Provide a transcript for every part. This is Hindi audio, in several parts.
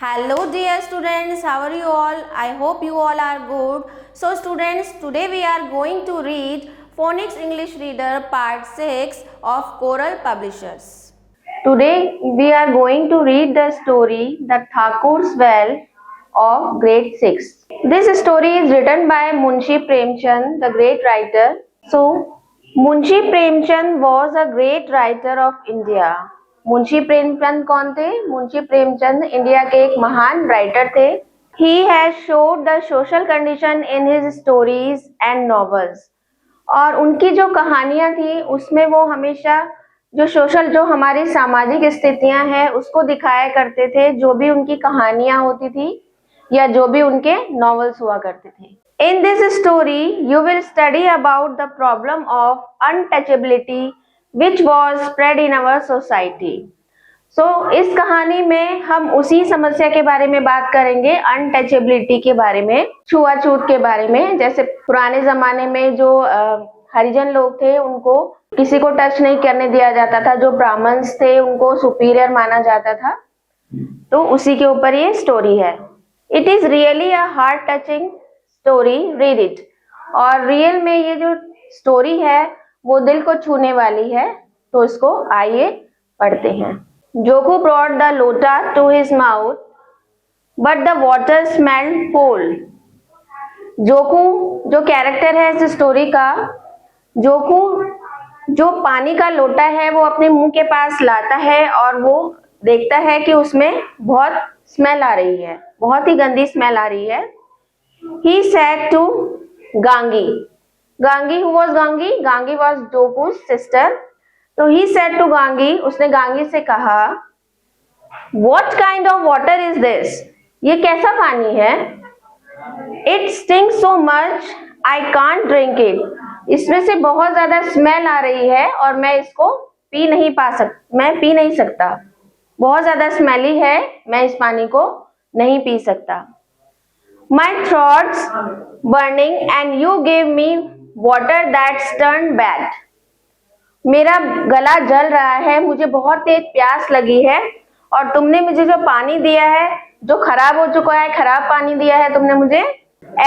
Hello dear students, how are you all? I hope you all are good. So students, today we are going to read Phonics English Reader Part 6 of Coral Publishers. Today we are going to read the story The Thakur's Well of Grade 6. This story is written by Munshi Premchand, the great writer. So Munshi Premchand was a great writer of India. Munshi Premchand कौन थे? मुंशी प्रेमचंद इंडिया के एक महान राइटर थे. He has showed the social condition in his stories and novels. और उनकी जो कहानियां थी उसमें वो हमेशा जो हमारी सामाजिक स्थितियां हैं उसको दिखाया करते थे, जो भी उनकी कहानियां होती थी या जो भी उनके नॉवेल्स हुआ करते थे. In this story you will study about the problem of untouchability which was spread in our society. So इस कहानी में हम उसी समस्या के बारे में बात करेंगे, अनटचेबिलिटी के बारे में, छुआछूत के बारे में. जैसे पुराने जमाने में जो हरिजन लोग थे उनको किसी को टच नहीं करने दिया जाता था, जो ब्राह्मण्स थे उनको सुपीरियर माना जाता था. तो उसी के ऊपर ये स्टोरी है. It is really a heart touching story, read it. और रियल में ये जो स्टोरी है वो दिल को छूने वाली है, तो इसको आइए पढ़ते हैं. जोकू brought the lota to his mouth, but the water smelled foul. जोकू जो कैरेक्टर है इस स्टोरी का, जोकू जो पानी का लोटा है वो अपने मुंह के पास लाता है और वो देखता है कि उसमें बहुत स्मेल आ रही है, बहुत ही गंदी स्मेल आ रही है. He said to Gangi. Gangi, who was Gangi? Gangi was Joku's sister. तो he said to Gangi, उसने गांगी से कहा, What kind of water is this? ये कैसा पानी है? It stinks so much, I can't drink it. इसमें से बहुत ज्यादा स्मेल आ रही है और मैं इसको पी नहीं सकता. बहुत ज्यादा स्मेली है, मैं इस पानी को नहीं पी सकता. My throat's burning and you gave me water that's turned bad. मेरा गला जल रहा है, मुझे बहुत तेज प्यास लगी है और तुमने मुझे जो पानी दिया है जो खराब हो चुका है, खराब पानी दिया है तुमने मुझे.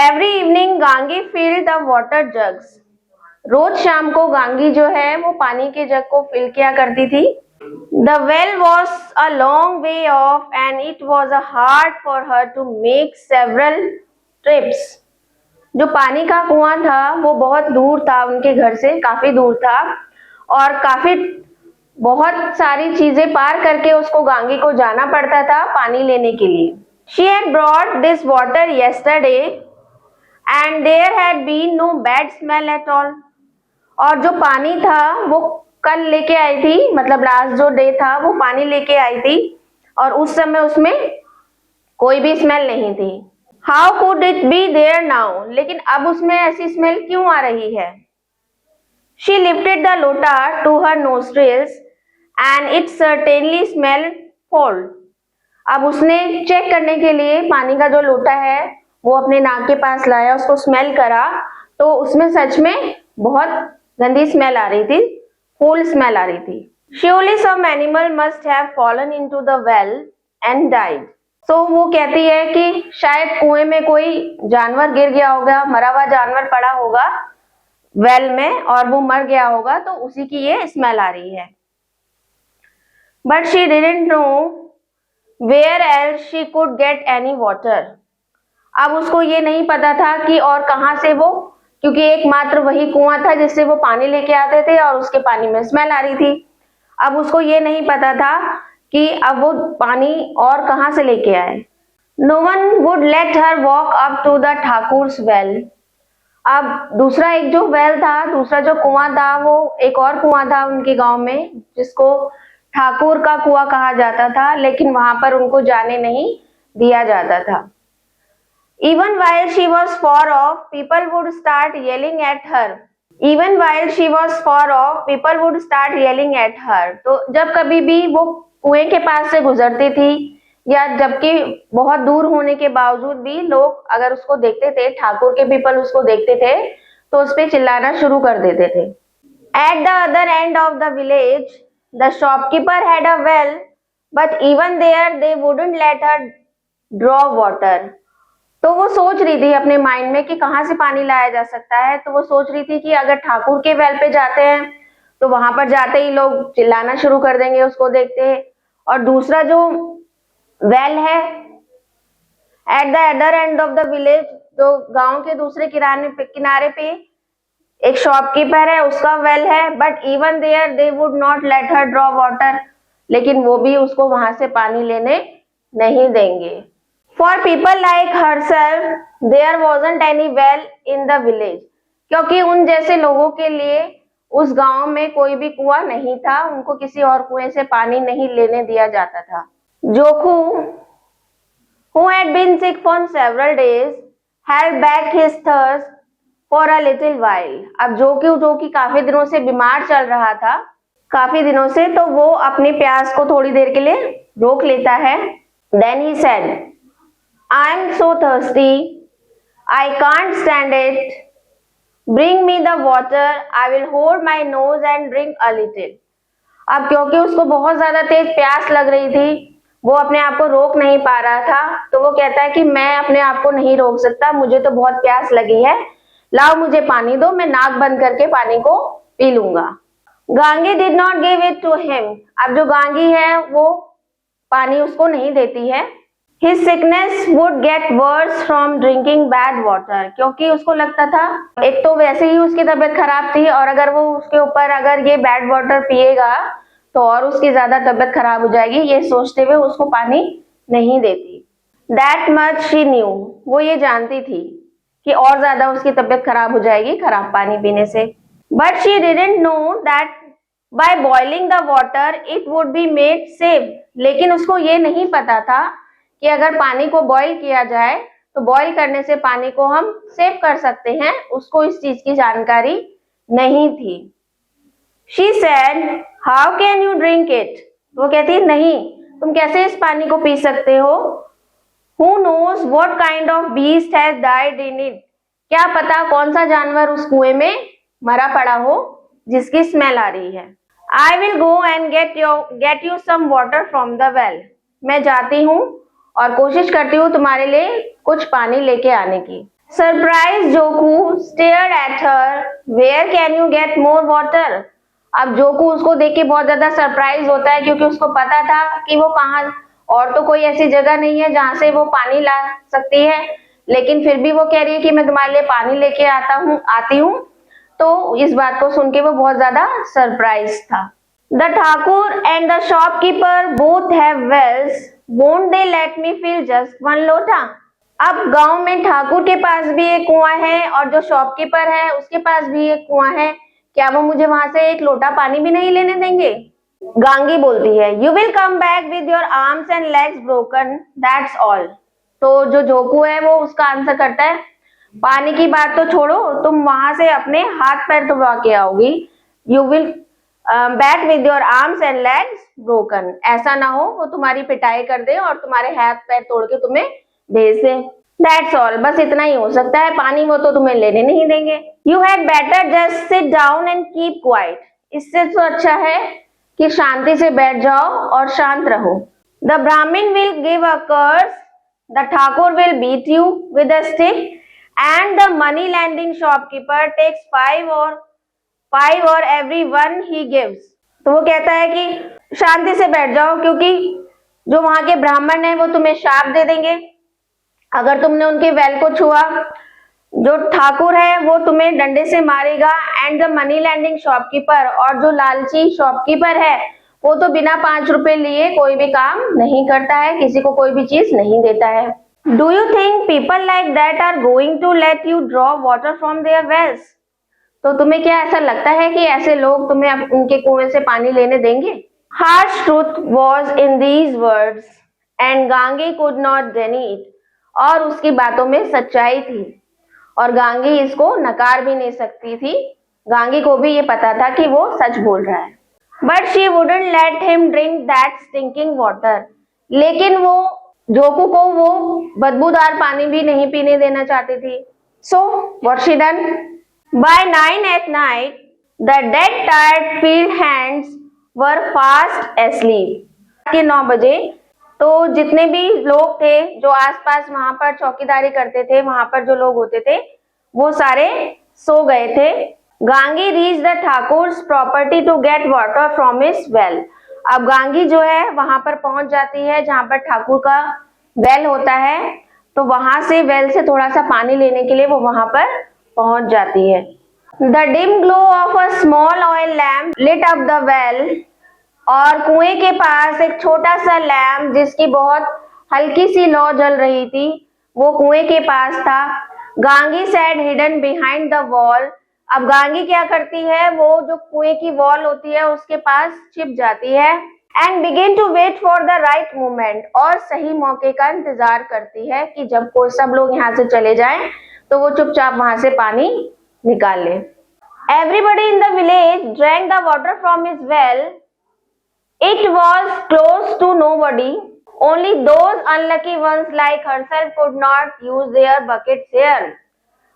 Every evening Gangi fill the water jugs. रोज शाम को गांगी जो है वो पानी के जग को फिल किया करती थी. The well was a long way off and it was a hard for her to make several trips. जो पानी का कुआं था वो बहुत दूर था, उनके घर से काफी दूर था और बहुत सारी चीजें पार करके उसको गांगी को जाना पड़ता था पानी लेने के लिए. She had brought this water yesterday and there had been no bad smell at all. और जो पानी था वो कल लेके आई थी, मतलब लास्ट जो डे था वो पानी लेके आई थी और उस समय उसमें कोई भी स्मेल नहीं थी. How could it be there now? लेकिन अब उसमें ऐसी स्मेल क्यों आ रही है? She lifted the lota to her nostrils and it certainly smelled foul. अब उसने चेक करने के लिए पानी का जो लोटा है वो अपने नाक के पास लाया, उसको स्मेल करा तो उसमें सच में बहुत गंदी स्मेल आ रही थी, फूल स्मेल आ रही थी. Surely some animal must have fallen into the well and died. तो वो कहती है कि शायद कुएं में कोई जानवर गिर गया होगा, मरा हुआ जानवर पड़ा होगा वेल में और वो मर गया होगा, तो उसी की ये स्मेल आ रही है. But she didn't know where else she could get any water. अब उसको ये नहीं पता था कि और कहां से वो, क्योंकि एकमात्र वही कुआं था जिससे वो पानी लेके आते थे और उसके पानी में स्मेल आ रही थी. अब उसको ये नहीं पता था कि अब वो पानी और कहां से लेके आए. No one would let her walk up to the Thakur's well. अब दूसरा एक जो वेल था, दूसरा जो कुआं था, वो एक और कुआं था उनके गांव में जिसको ठाकुर का कुआं कहा जाता था, लेकिन वहां पर उनको जाने नहीं दिया जाता था. Even while she was far off, people would start yelling at her. Even while she was far off, people would start yelling at her. तो जब कभी भी वो कुएं के पास से गुजरती थी या जबकि बहुत दूर होने के बावजूद भी लोग अगर उसको देखते थे, ठाकुर के पीपल उसको देखते थे तो उस पे चिल्लाना शुरू कर देते थे. At the other end of the village, the shopkeeper had a well, but even there they wouldn't let her draw water. तो वो सोच रही थी अपने माइंड में कि कहाँ से पानी लाया जा सकता है। तो वो सोच रही थी कि अगर ठाकुर के वेल पे जाते हैं तो वहां पर जाते ही लोग चिल्लाना शुरू कर देंगे उसको देखते हैं, और दूसरा जो वेल है at the other end of the village, जो गांव के दूसरे किनारे पे एक शॉपकीपर है, उसका वेल है, but even there they would not let her draw water, लेकिन वो भी उसको वहां से पानी लेने नहीं देंगे। For people like herself there wasn't any well in the village, क्योंकि उन जैसे लोगों के लिए उस गांव में कोई भी कुआं नहीं था, उनको किसी और कुएं से पानी नहीं लेने दिया जाता था। जोकू who had been sick for several days held back his thirst for a little while। अब जो कि काफी दिनों से बीमार चल रहा था, काफी दिनों से, तो वो अपनी प्यास को थोड़ी देर के लिए रोक लेता है। Then he said, I am so thirsty, I can't stand it, bring me the water, I will hold my nose and drink a little। अब क्योंकि उसको बहुत ज्यादा तेज प्यास लग रही थी, वो अपने आप को रोक नहीं पा रहा था, तो वो कहता है कि मैं अपने आप को नहीं रोक सकता, मुझे तो बहुत प्यास लगी है, लाओ मुझे पानी दो, मैं नाक बंद करके पानी को पी लूंगा। Gangi did not give it to him. अब जो गांगी है वो पानी उसको नहीं देती है। His sickness would get worse from drinking bad water, क्योंकि उसको लगता था एक तो वैसे ही उसकी तबीयत खराब थी, और अगर वो उसके ऊपर अगर ये बैड वाटर पिएगा तो और उसकी ज्यादा तबीयत खराब हो जाएगी। ये सोचते हुए उसको पानी नहीं देती। That much she knew, वो ये जानती थी कि और ज्यादा उसकी तबीयत खराब हो जाएगी खराब पानी पीने से। But she didn't know that by boiling the water it would be made safe, लेकिन उसको ये नहीं पता था कि अगर पानी को बॉईल किया जाए तो बॉईल करने से पानी को हम सेव कर सकते हैं, उसको इस चीज की जानकारी नहीं थी। She said, How can you drink it? वो कहती नहीं, तुम कैसे इस पानी को पी सकते हो? Who knows what kind of beast has died in it? क्या पता कौन सा जानवर उस कुएं में मरा पड़ा हो जिसकी स्मेल आ रही है। I will go and get you some water from the well। मैं जाती हूँ और कोशिश करती हूँ तुम्हारे लिए कुछ पानी लेके आने की। Surprised जोकू stared at her, Where can you get more water? अब जोकू उसको देख के बहुत ज्यादा सरप्राइज होता है, क्योंकि उसको पता था कि वो कहाँ, और तो कोई ऐसी जगह नहीं है जहां से वो पानी ला सकती है, लेकिन फिर भी वो कह रही है कि मैं तुम्हारे लिए पानी लेके आती हूँ। तो इस बात को सुन के वो बहुत ज्यादा सरप्राइज था। The Thakur and the shopkeeper both have wells, won't they let me fill just one lota. अब गांव में ठाकुर के पास भी एक कुआं है और जो शॉपकीपर है उसके पास भी एक कुआं है, क्या वो मुझे वहां से एक लोटा पानी भी नहीं लेने देंगे? गांगी बोलती है, you will come back with your arms and legs broken, that's all. तो जो जोकू है वो उसका आंसर करता है, पानी की बात तो छोड़ो, तुम वहां से अपने हाथ पैर तोड़वा के आओगी। You will back with your arms and legs broken, ऐसा ना हो वो तुम्हारी पिटाई कर दे और तुम्हारे हाथ पैर तोड़ के तुम्हें भेज दे। दैट्स ऑल, बस इतना ही हो सकता है, पानी वो तो तुम्हें लेने नहीं देंगे। You had better just sit down and keep quiet, इससे तो अच्छा है कि शांति से बैठ जाओ और शांत रहो। The Brahmin will give a curse, the Thakur will beat you with a stick, and the money lending shopkeeper takes five for every one he gives. तो वो कहता है कि शांति से बैठ जाओ, क्योंकि जो वहां के ब्राह्मण है वो तुम्हें शाप दे देंगे अगर तुमने उनके वेल को छुआ। जो ठाकुर है वो तुम्हें डंडे से मारेगा, and the money lending shopkeeper, और जो लालची शॉपकीपर है वो तो बिना 5 रुपए लिए कोई भी काम नहीं करता है, किसी को कोई भी चीज नहीं देता है। Do you think people like that are going to let you draw water from their wells? तो तुम्हें क्या ऐसा लगता है कि ऐसे लोग तुम्हें उनके कुएं से पानी लेने देंगे? Harsh truth was in these words and Gangi could not डिनी इट, और उसकी बातों में सच्चाई थी और गांगी इसको नकार भी नहीं सकती थी। गांगी को भी ये पता था कि वो सच बोल रहा है। But she wouldn't let him drink that stinking water, लेकिन वो जोकू को वो बदबूदार पानी भी नहीं पीने देना चाहती थी। So what she done? By 9 at night the dead tired field hands were fast asleep। के 9 बजे तो जितने भी लोग थे जो आसपास वहां पर चौकीदारी करते थे, वहां पर जो लोग होते थे वो सारे सो गए थे। Gangi reach the Thakur's property to get water from his well. अब गांगी जो है वहां पर पहुंच जाती है जहां पर ठाकुर का वेल होता है, तो वहां से वेल से थोड़ा सा पानी लेने के लिए वो वहां पर पहुंच जाती है। The dim glow of a small oil lamp lit up the well. और कुएं के पास एक छोटा सा लैम्प जिसकी बहुत हल्की सी लौ जल रही थी, वो कुएं के पास था। Gangi sat hidden behind the wall. अब गांगी क्या करती है, वो जो कुएं की वॉल होती है उसके पास छिप जाती है। And begin to wait for the right moment. और सही मौके का इंतजार करती है कि जब कोई सब लोग यहाँ से चले जाएं तो वो चुपचाप वहां से पानी निकाल ले। Everybody in the village drank the water from his well. It was close to nobody. Only those unlucky ones like herself could not use their buckets here.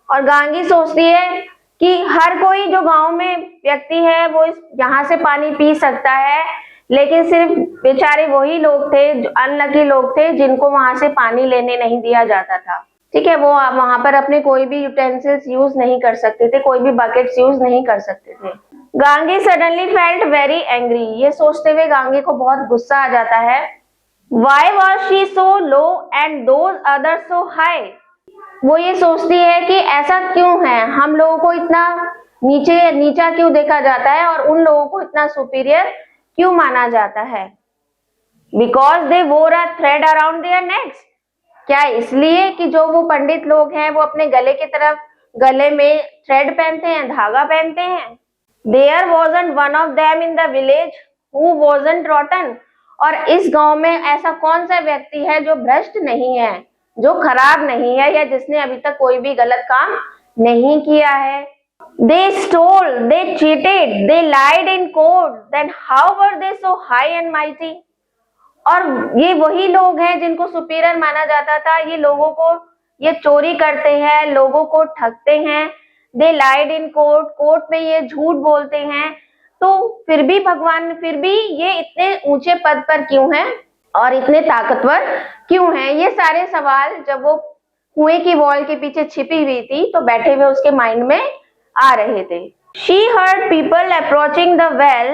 और गांगी सोचती है कि हर कोई जो गांव में व्यक्ति है वो यहाँ से पानी पी सकता है, लेकिन सिर्फ बेचारे वही लोग थे, जो अनलकी लोग थे, जिनको वहां से पानी लेने नहीं दिया जाता था। ठीक है, वो वहां पर अपने कोई भी यूटेंसिल्स यूज नहीं कर सकते थे, कोई भी बकेट्स यूज नहीं कर सकते थे। Gangi suddenly felt very angry. ये सोचते हुए गांगी को बहुत गुस्सा आ जाता है। Why was she so low and those others so high? वो ये सोचती है कि ऐसा क्यों है, हम लोगों को इतना नीचा क्यों देखा जाता है और उन लोगों को इतना सुपीरियर क्यों माना जाता है। Because they wore a thread around their necks. क्या इसलिए कि जो वो पंडित लोग हैं वो अपने गले की तरफ गले में थ्रेड पहनते हैं, धागा पहनते हैं। There wasn't one of them in the village who wasn't rotten. और इस गांव में ऐसा कौन सा व्यक्ति है जो भ्रष्ट नहीं है, जो खराब नहीं है, या जिसने अभी तक कोई भी गलत काम नहीं किया है। They stole, they cheated, they lied in court. Then how were they so high and mighty? और ये वही लोग हैं जिनको सुपीरियर माना जाता था। ये लोगों को ये चोरी करते हैं, लोगों को ठगते हैं। दे लाइड इन कोर्ट, कोर्ट में ये झूठ बोलते हैं। तो फिर भी भगवान, फिर भी ये इतने ऊंचे पद पर क्यों हैं और इतने ताकतवर क्यों हैं? ये सारे सवाल जब वो कुएं की वॉल के पीछे छिपी हुई थी तो बैठे हुए उसके माइंड में आ रहे थे। She heard people approaching the well,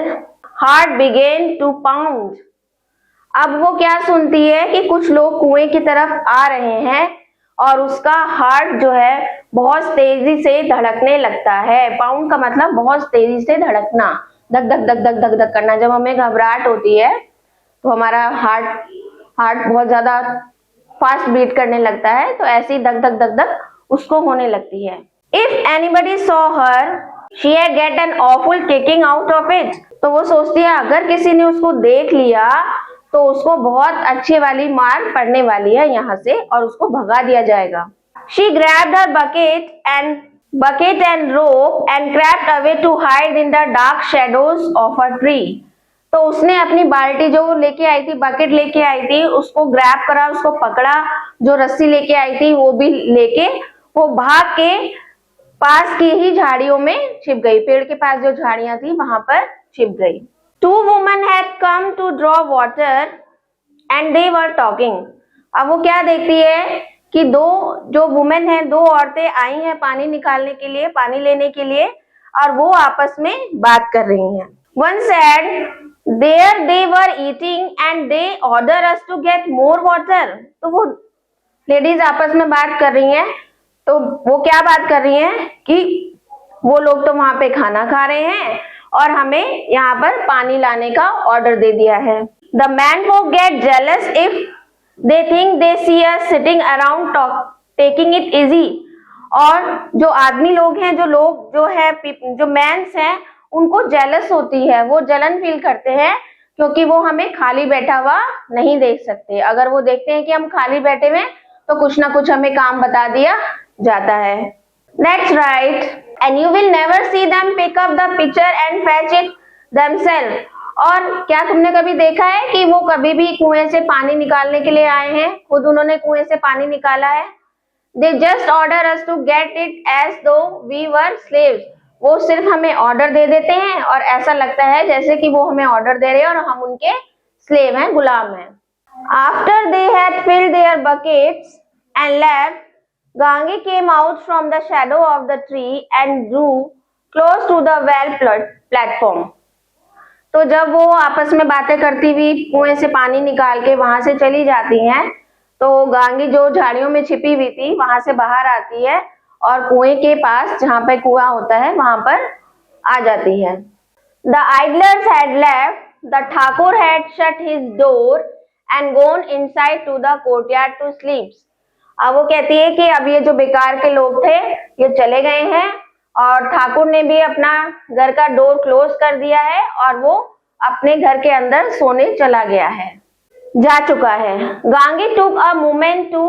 heart began to pound. अब वो क्या सुनती है कि कुछ लोग कुएं की तरफ आ रहे हैं और उसका हार्ट जो है बहुत तेजी से धड़कने लगता है। पाउंड का मतलब बहुत तेजी से धड़कना, धक धक धक धक धक धक करना। जब हमें घबराहट होती है तो हमारा हार्ट बहुत ज्यादा फास्ट बीट करने लगता है, तो ऐसी धक धक धक धक उसको होने लगती है। If anybody saw her she had get an awful kicking out of it. तो वो सोचती है अगर किसी ने उसको देख लिया तो उसको बहुत अच्छी वाली मार पड़ने वाली है यहाँ से और उसको भगा दिया जाएगा। She grabbed her bucket and rope and crept away to hide in the dark shadows of a tree. तो उसने अपनी बाल्टी जो लेके आई थी, बकेट लेके आई थी, उसको ग्रैब करा, उसको पकड़ा, जो रस्सी लेके आई थी वो भी लेके वो भाग के पास की ही झाड़ियों में छिप गई। पेड़ के पास जो झाड़ियां थी वहां पर छिप गई। Two women had come to draw water and they were talking. अब वो क्या देखती है कि दो जो वुमेन है, दो औरतें आई हैं पानी निकालने के लिए, पानी लेने के लिए, और वो आपस में बात कर रही हैं। One said, there they were eating and they order us to get more water. तो वो लेडीज आपस में बात कर रही हैं, तो वो क्या बात कर रही हैं कि वो लोग तो वहां पे खाना खा रहे हैं और हमें यहाँ पर पानी लाने का ऑर्डर दे दिया है। The men folk get jealous if they think they see us sitting around taking it easy. और जो आदमी लोग हैं, जो मेंस हैं, उनको जेलस होती है, वो जलन फील करते हैं क्योंकि वो हमें खाली बैठा हुआ नहीं देख सकते। अगर वो देखते हैं कि हम खाली बैठे हुए तो कुछ ना कुछ हमें काम बता दिया जाता है। That's right. And you will never see them pick up the pitcher and fetch it themselves. और क्या तुमने कभी देखा है कि वो कभी भी कुएं से पानी निकालने के लिए आए हैं? खुद उन्होंने कुएं से पानी निकाला है। They just order us to get it as though we were slaves. वो सिर्फ हमें ऑर्डर दे देते हैं और ऐसा लगता है जैसे कि वो हमें ऑर्डर दे रहे हैं और हम उनके स्लेव हैं, गुलाम हैं। After they had filled their buckets and left, Gange came out from the shadow of the tree and drew close to the well platform. तो जब वो आपस में बातें करती हुई कुएं से पानी निकाल के वहां से चली जाती हैं, तो गांगी जो झाड़ियों में छिपी हुई थी वहां से बाहर आती है और कुएं के पास जहां पे कुआं होता है वहां पर आ जाती है. The idlers had left. The Thakur had shut his door and gone inside to the courtyard to sleep. अब वो कहती है कि अब ये जो बेकार के लोग थे ये चले गए हैं और ठाकुर ने भी अपना घर का डोर क्लोज कर दिया है और वो अपने घर के अंदर सोने चला गया है, जा चुका है. Gangi took a moment to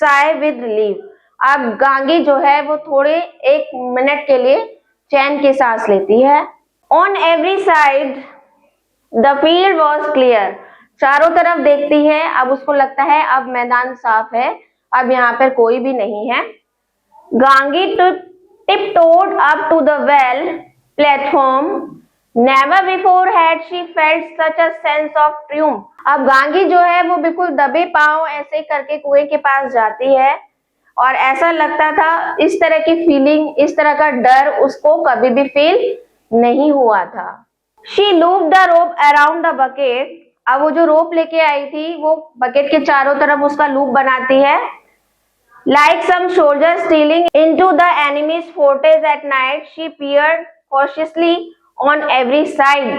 sigh with relief. अब गांगी जो है वो थोड़े एक मिनट के लिए चैन की सांस लेती है. On every side the field was clear. चारों तरफ देखती है, अब उसको लगता है अब मैदान साफ है, अब यहाँ पर कोई भी नहीं है. Gangi tiptoed up to the well platform. Never before had she felt such a sense of triumph. अब गांगी जो है वो बिल्कुल दबे पांव ऐसे करके कुएं के पास जाती है और ऐसा लगता था, इस तरह की फीलिंग, इस तरह का डर उसको कभी भी फील नहीं हुआ था. She looped the rope around the bucket. अब वो जो रोप लेके आई थी वो बकेट के चारों तरफ उसका लूप बनाती है. Like some soldiers stealing into the enemy's fortress at night, she peered cautiously on every side.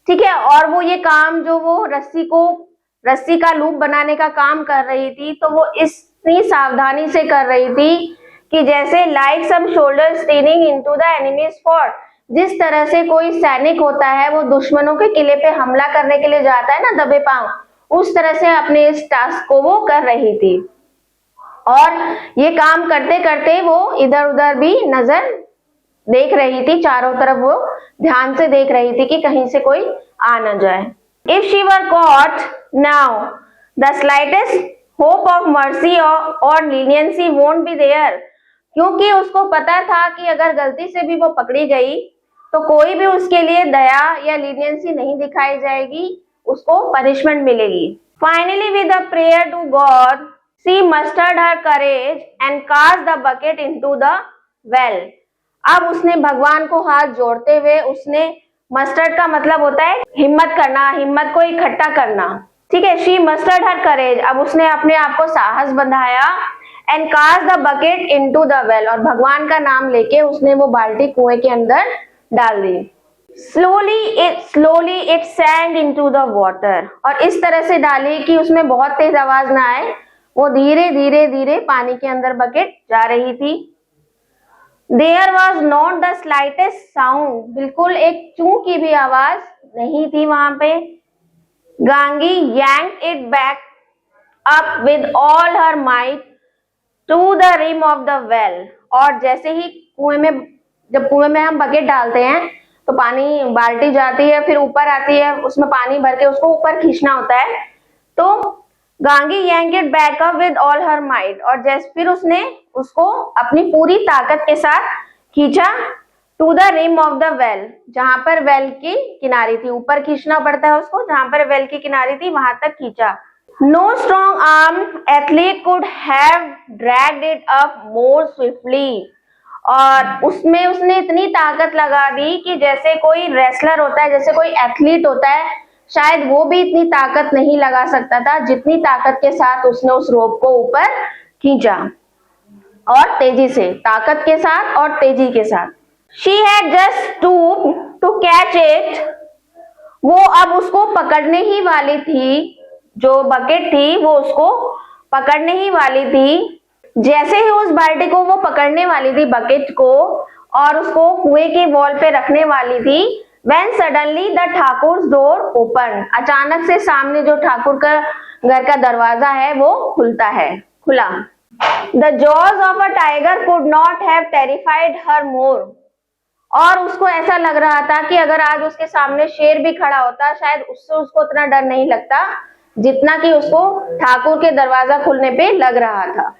ठीक है, और वो ये काम जो वो रस्सी का लूप बनाने का काम कर रही थी, तो वो इतनी सावधानी से कर रही थी कि जैसे like some soldiers stealing into the enemy's fort, जिस तरह से कोई सैनिक होता है वो दुश्मनों के किले पे हमला करने के लिए जाता है ना दबे पांव, उस तरह से अपने इस टास्क को वो कर रही थी. और ये काम करते करते वो इधर उधर भी नजर देख रही थी, चारों तरफ वो ध्यान से देख रही थी कि कहीं से कोई आ न जाए. If she were caught now, the slightest hope of mercy or leniency won't be there. क्योंकि उसको पता था कि अगर गलती से भी वो पकड़ी गई तो कोई भी उसके लिए दया या लीनियंसी नहीं दिखाई जाएगी, उसको पनिशमेंट मिलेगी. Finally, with a prayer to God, she mustered her courage and cast the bucket into the well. अब उसने भगवान को हाथ जोड़ते हुए उसने, मस्टर्ड का मतलब होता है हिम्मत करना, हिम्मत को इकट्ठा करना. ठीक है, she mustered her courage. अब उसने अपने आप को साहस बंधाया and cast the bucket into the well. और भगवान का नाम लेके उसने वो बाल्टी कुएं के अंदर डाल दी. Slowly it sank into the water. और इस तरह से डाली कि उसमें बहुत तेज आवाज ना आए, वो धीरे धीरे धीरे पानी के अंदर बकेट जा रही थी. There was not the slightest sound. बिल्कुल एक चूं की भी आवाज नहीं थी वहां पे. Gangi yanked it back up with all her might to the rim of the well. और जैसे ही जब कुएं में हम बकेट डालते हैं तो पानी, बाल्टी जाती है फिर ऊपर आती है, उसमें पानी भर के उसको ऊपर खींचना होता है. तो Gangi yanked it back up with all her might. और जैसे फिर उसने उसको अपनी पूरी ताकत के साथ खींचा to the rim of the well, जहां पर वेल की किनारी थी. ऊपर खींचना पड़ता है उसको, जहां पर वेल की किनारी थी वहां तक खींचा. No strong armed athlete could have dragged it up more swiftly. और उसमें उसने इतनी ताकत लगा दी कि जैसे कोई रेसलर होता है, जैसे कोई एथलीट होता है, शायद वो भी इतनी ताकत नहीं लगा सकता था जितनी ताकत के साथ उसने उस रोप को ऊपर खींचा. और तेजी से, ताकत के साथ और तेजी के साथ. She had just stooped to catch it. वो अब उसको पकड़ने ही वाली थी, जो बकेट थी वो उसको पकड़ने ही वाली थी. जैसे ही उस बाल्टी को वो पकड़ने वाली थी, बकेट को, और उसको कुएं के वॉल पे रखने वाली थी, when suddenly the ठाकुर's door opened. अचानक से सामने जो ठाकुर का घर का दरवाजा है वो खुला. The jaws of a tiger could not have terrified her more. और उसको ऐसा लग रहा था कि अगर आज उसके सामने शेर भी खड़ा होता शायद उससे उसको उतना डर नहीं लगता जितना कि उसको ठाकुर के दरवाजा खुलने पे लग रहा था.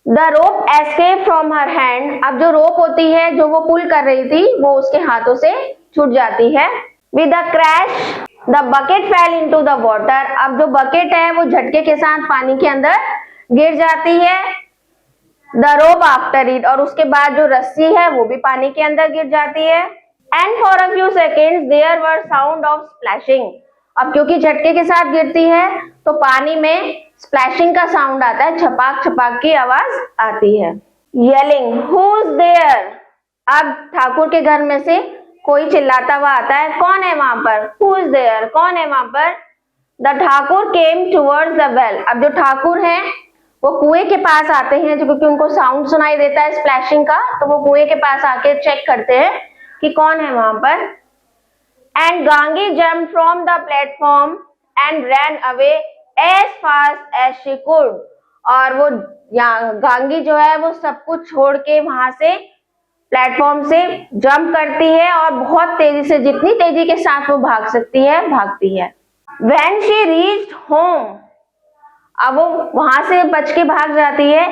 The rope escaped from her hand. अब जो रोप होती है जो वो पुल कर रही थी वो उसके हाथों से छूट जाती है. With a crash the bucket fail into the water. अब जो बकेट है वो झटके के साथ पानी के अंदर गिर जाती है। द रोप आफ्टर इट, और उसके बाद जो रस्सी है वो भी पानी के अंदर गिर जाती है। And for a few seconds there were sound of splashing. अब क्योंकि झटके के साथ गिरती है तो पानी में स्प्लैशिंग का साउंड आता है, छपाक छपाक की आवाज आती है। Yelling, who is there. अब ठाकुर के घर में से कोई चिल्लाता हुआ आता है, कौन है वहां पर, हु इज देयर, कौन है वहां पर। The Thakur came towards the well. अब जो ठाकुर हैं वो कुएं के पास आते हैं, जो क्योंकि उनको साउंड सुनाई देता है स्प्लैशिंग का, तो वो कुएं के पास आके चेक करते हैं कि कौन है वहां पर। And Gangi jump from the platform and ran away as fast as she could. और वो गांगी जो है वो सब कुछ छोड़ के वहां से प्लेटफॉर्म से जंप करती है और बहुत तेजी से, जितनी तेजी के साथ वो भाग सकती है भागती है। When she reached home, अब वो वहां से बच के भाग जाती है।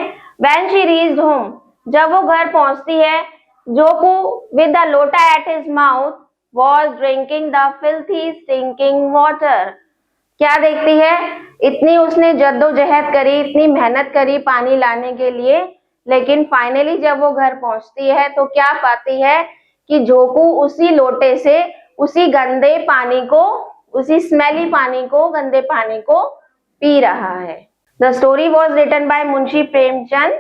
When she reached home, जब वो घर पहुंचती है, जोकू with the lota at his mouth was drinking the filthy stinking water। क्या देखती है, इतनी उसने जद्दोजहद करी, इतनी मेहनत करी पानी लाने के लिए, लेकिन फाइनली जब वो घर पहुंचती है तो क्या पाती है कि जोकू उसी लोटे से उसी गंदे पानी को, उसी स्मेली पानी को, गंदे पानी को पी रहा है। The story was written by Munshi Premchand.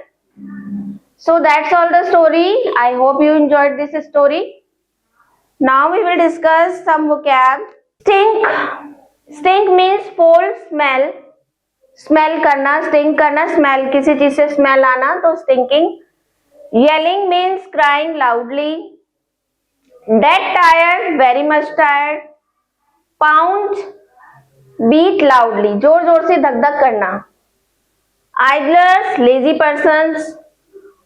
So that's all the story. I hope you enjoyed this story. Now we will discuss some vocab. Stink, stink means foul smell, smell करना, स्टिंक करना, स्मेल, किसी चीज से स्मेल आना, तो stinking. Yelling means crying loudly. Dead tired, very much tired. Pound, beat loudly, जोर जोर से धक धक करना। Idlers, lazy persons.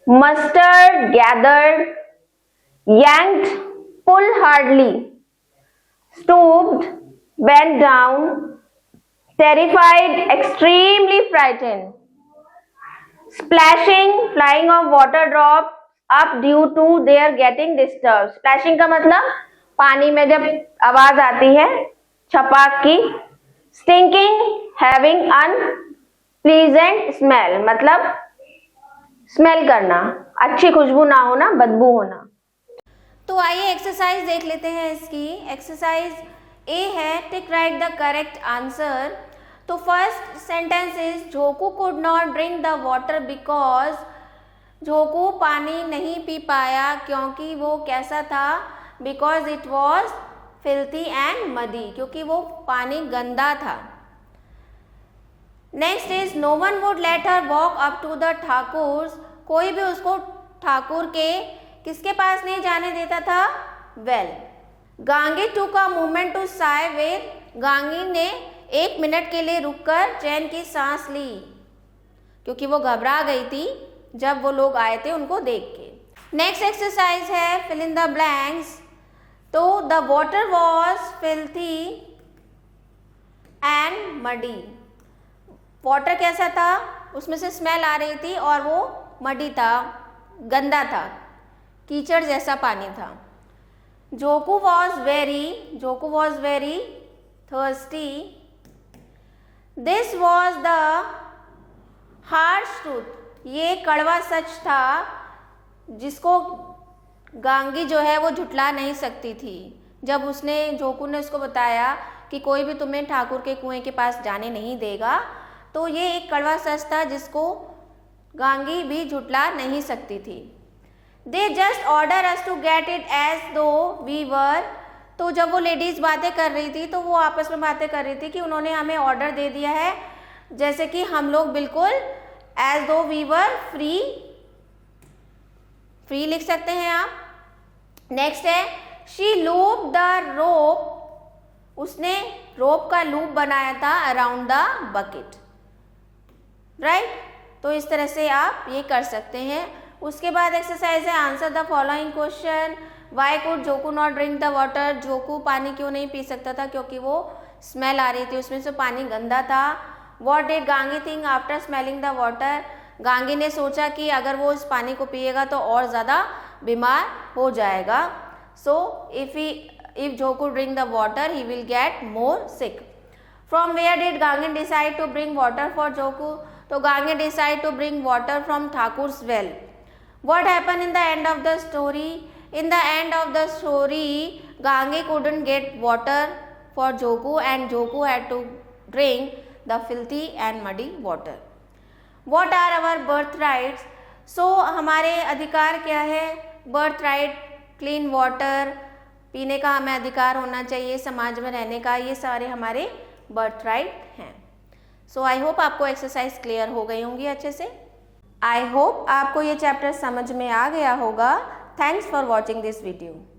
Mustered, gathered. yanked, pull hardly। stooped, bent down। terrified, extremely frightened। splashing, flying of water drops up due to their getting disturbed। splashing का मतलब पानी में जब आवाज आती है छपाक की। stinking, having unpleasant smell, मतलब स्मेल करना, अच्छी खुशबू ना होना, बदबू होना। तो आइए एक्सरसाइज देख लेते हैं इसकी। एक्सरसाइज ए है tick right the correct answer. तो first sentence is Jokhu could not drink the water because, Jokhu पानी नहीं पी पाया क्योंकि वो कैसा था, because it was filthy and muddy, क्योंकि वो पानी गंदा था। Next is no one would let her walk up to the Thakur, कोई भी उसको ठाकुर के किसके पास नहीं जाने देता था, well. Gangi took a moment to sigh with, Gangi ने 1 मिनट के लिए रुककर चैन की सांस ली, क्योंकि वो घबरा गई थी जब वो लोग आए थे उनको देख के। नेक्स्ट एक्सरसाइज है फिल इन द ब्लैंक्स। तो the water was filthy and muddy, water कैसा था, उसमें से स्मेल आ रही थी और वो मडी था, गंदा था, कीचड़ जैसा पानी था। Jokhu was very thirsty. This was the harsh truth, ये कड़वा सच था जिसको गांगी जो है वो झुटला नहीं सकती थी। जब उसने, जोकू ने उसको बताया कि कोई भी तुम्हें ठाकुर के कुएं के पास जाने नहीं देगा, तो ये एक कड़वा सच था जिसको गांगी भी झुटला नहीं सकती थी। They just order us to get it as though we were, तो जब वो लेडीज बातें कर रही थी तो वो आपस में बातें कर रही थी कि उन्होंने हमें ऑर्डर दे दिया है जैसे कि हम लोग बिल्कुल as though we were free, free लिख सकते हैं आप। नेक्स्ट है शी लूप द रोप, उसने रोप का लूप बनाया था अराउंड द बकेट, राइट। तो इस तरह से आप ये कर सकते हैं। उसके बाद एक्सरसाइज है answer the following question. Why could Jokhu not drink the water, Jokhu पानी क्यों नहीं पी सकता था, क्योंकि वो स्मेल आ रही थी, उसमें से पानी गंदा था। What did Gangi think after smelling the water, Gangi ने सोचा कि अगर वो इस पानी को पिएगा तो और ज़्यादा बीमार हो जाएगा। So if he if Joku drink the water, he will get more sick. From where did Gange decide to bring water for Joku? So Gange decide to bring water from Thakur's well. What happened in the end of the story? In the end of the story, Gange couldn't get water for Joku and Joku had to drink the filthy and muddy water. What are our birthrights? So हमारे अधिकार क्या है? Birthright, clean water, पीने का हमें अधिकार होना चाहिए, समाज में रहने का, ये सारे हमारे birthright हैं. So I hope आपको एक्सरसाइज क्लियर हो गई होंगी अच्छे से. I hope आपको ये चैप्टर समझ में आ गया होगा. Thanks for watching this video.